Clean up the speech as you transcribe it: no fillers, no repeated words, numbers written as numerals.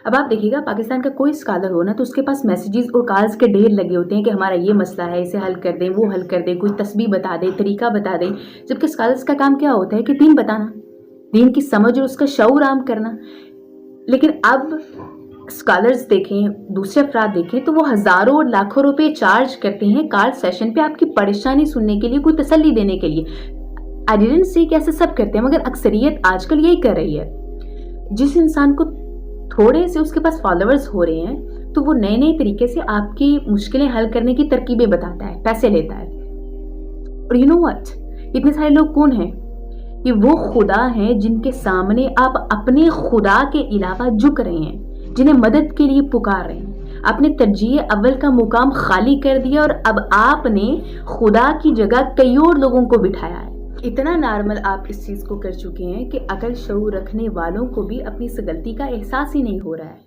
اب آپ دیکھیے گا پاکستان کا کوئی اسکالر ہو نا تو اس کے پاس میسیجز اور کالز کے ڈھیر لگے ہوتے ہیں کہ ہمارا یہ مسئلہ ہے، اسے حل کر دیں، وہ حل کر دیں، کوئی تسبیح بتا دیں، طریقہ بتا دیں، جبکہ اسکالرس کا کام کیا ہوتا ہے کہ دین بتانا، دین کی سمجھ اور اس کا شعور عام کرنا. لیکن اب اسکالرز دیکھیں، دوسرے افراد دیکھیں تو وہ ہزاروں اور لاکھوں روپے چارج کرتے ہیں کال سیشن پہ آپ کی پریشانی سننے کے لیے، کوئی تسلی دینے کے لیے. آئی ڈیڈنٹ سی کہ ایسے سب کرتے ہیں، مگر اکثریت آج کل یہی کر رہی ہے. جس انسان کو تھوڑے سے اس کے پاس فالوورز ہو رہے ہیں تو وہ نئے نئے طریقے سے آپ کی مشکلیں حل کرنے کی ترکیبیں بتاتا ہے، پیسے لیتا ہے. اور یو نو وٹ، اتنے سارے لوگ کون ہیں؟ یہ وہ خدا ہیں جن کے سامنے آپ اپنے خدا کے علاوہ جھک رہے ہیں، جنہیں مدد کے لیے پکار رہے ہیں. آپ نے ترجیح اول کا مقام خالی کر دیا اور اب آپ نے خدا کی جگہ کئی اور لوگوں کو بٹھایا ہے. اتنا نارمل آپ اس چیز کو کر چکے ہیں کہ عقل شعور رکھنے والوں کو بھی اپنی اس غلطی کا احساس ہی نہیں ہو رہا ہے.